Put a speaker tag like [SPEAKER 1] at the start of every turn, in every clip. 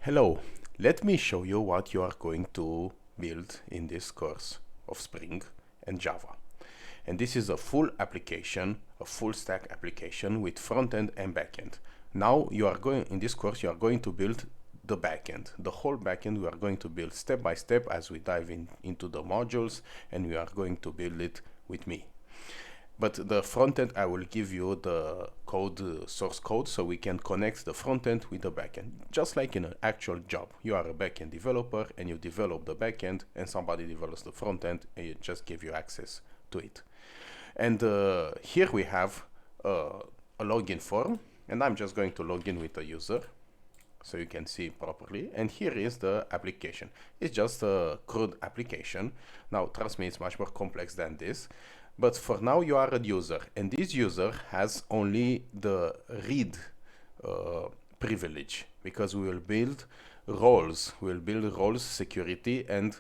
[SPEAKER 1] Hello, let me show you what you are going to build in this course of Spring and Java. And this is a full application, a full stack application with front-end and back-end. Now in this course, you are going to build the backend. The whole backend we are going to build step by step as we dive into the modules, and we are going to build it with me. But the front end, I will give you the code, source code, so we can connect the front end with the backend. Just like in an actual job, you are a backend developer and you develop the backend, and somebody develops the front end, and it just give you access to it. And here we have a login form, and I'm just going to log in with a user so you can see properly. And here is the application. It's just a crude application. Now, trust me, it's much more complex than this. But for now, you are a user, and this user has only the read privilege, because we will build roles. We'll build roles, security, and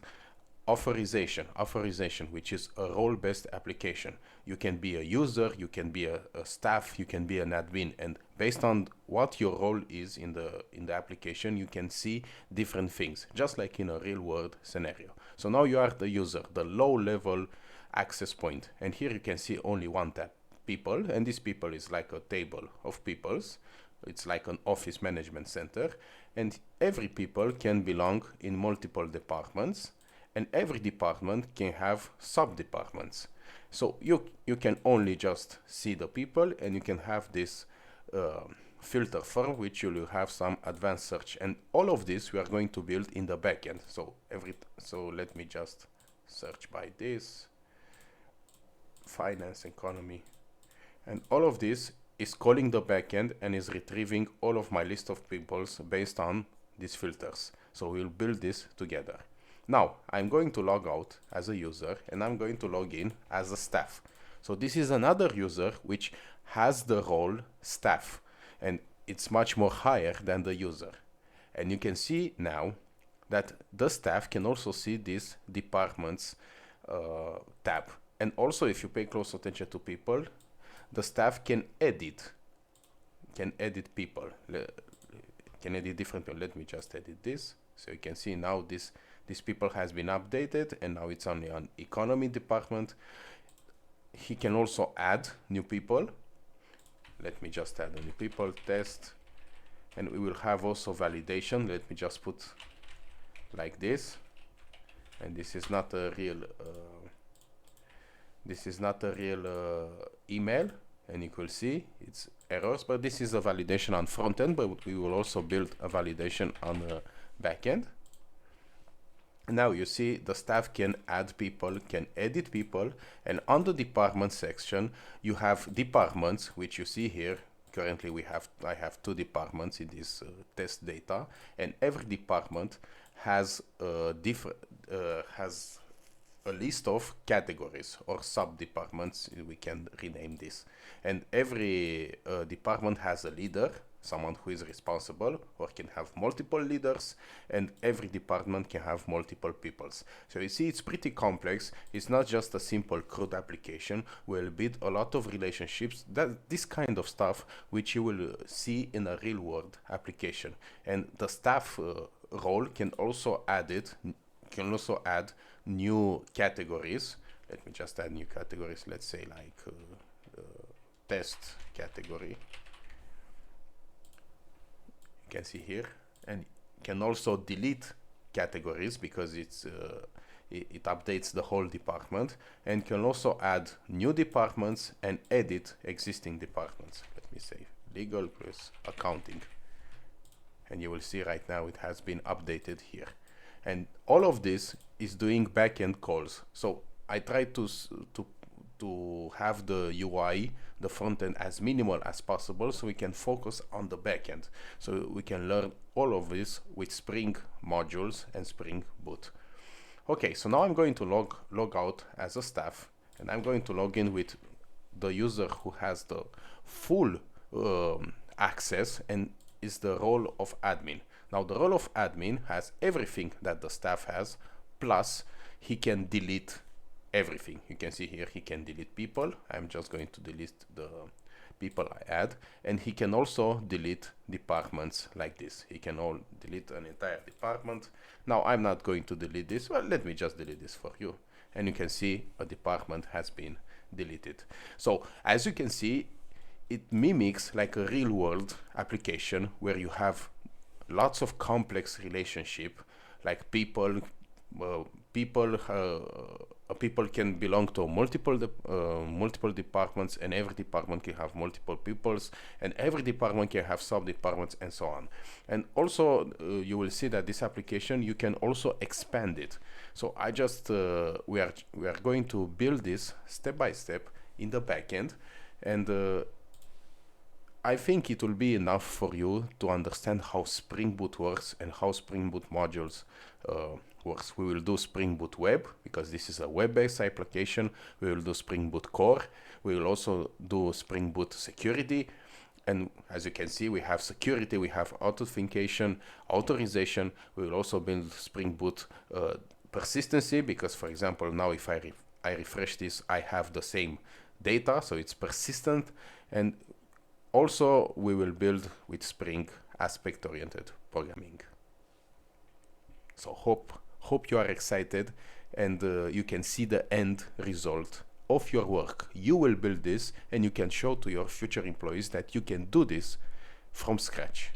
[SPEAKER 1] authorization, which is a role-based application. You can be a user, you can be a staff, you can be an admin, and based on what your role is in the application, you can see different things, just like in a real-world scenario. So now you are the user, the low-level access point, and here you can see only one tab, people, and this people is like a table of peoples. It's like an office management center, and every people can belong in multiple departments, and every department can have sub-departments. So you can only just see the people, and you can have this filter form, which you will have some advanced search, and all of this we are going to build in the backend. So let me just search by this, finance, economy, and all of this is calling the backend and is retrieving all of my list of peoples based on these filters. So we'll build this together. Now I'm going to log out as a user, and I'm going to log in as a staff. So this is another user which has the role staff, and it's much more higher than the user. And you can see now that the staff can also see this departments tab. And also, if you pay close attention to people, the staff can edit people, can edit different people. Let me just edit this, so you can see now this people has been updated, and now it's only on economy department. He can also add new people. Let me just add a new people, test, and we will have also validation. Let me just put like this, and this is not a real email, and you will see it's errors, but this is a validation on front end, but we will also build a validation on the back end. Now you see the staff can add people, can edit people, and on the department section you have departments, which you see here. Currently I have 2 departments in this test data, and every department has has a list of categories or sub-departments, we can rename this. And every department has a leader, someone who is responsible, or can have multiple leaders, and every department can have multiple peoples. So you see, it's pretty complex. It's not just a simple crude application. We'll build a lot of relationships, this kind of stuff which you will see in a real world application. And the staff role can also add new categories. Let me just add new categories. Let's say like test category. You can see here, and can also delete categories because it updates the whole department, and can also add new departments and edit existing departments. Let me say legal plus accounting, and you will see right now it has been updated here. And all of this is doing backend calls. So I try to have the UI, the front end, as minimal as possible, so we can focus on the backend. So we can learn all of this with Spring modules and Spring Boot. Okay, so now I'm going to log out as a staff, and I'm going to log in with the user who has the full access and is the role of admin. Now the role of admin has everything that the staff has, plus he can delete everything. You can see here he can delete people. I'm just going to delete the people I add, and he can also delete departments like this. He can all delete an entire department. Now I'm not going to delete this. Well, let me just delete this for you, and you can see a department has been deleted. So as you can see, it mimics like a real world application where you have lots of complex relationship, like people can belong to multiple departments, and every department can have multiple peoples, and every department can have sub departments, and so on. And also you will see that this application, you can also expand it. So I just we are going to build this step by step in the backend, and I think it will be enough for you to understand how Spring Boot works and how Spring Boot modules works. We will do Spring Boot Web, because this is a web-based application. We will do Spring Boot Core. We will also do Spring Boot Security. And as you can see, we have security, we have authentication, authorization. We will also build Spring Boot persistency, because, for example, now if I refresh this, I have the same data, so it's persistent. And also, we will build with Spring aspect-oriented programming. So hope you are excited, and you can see the end result of your work. You will build this, and you can show to your future employees that you can do this from scratch.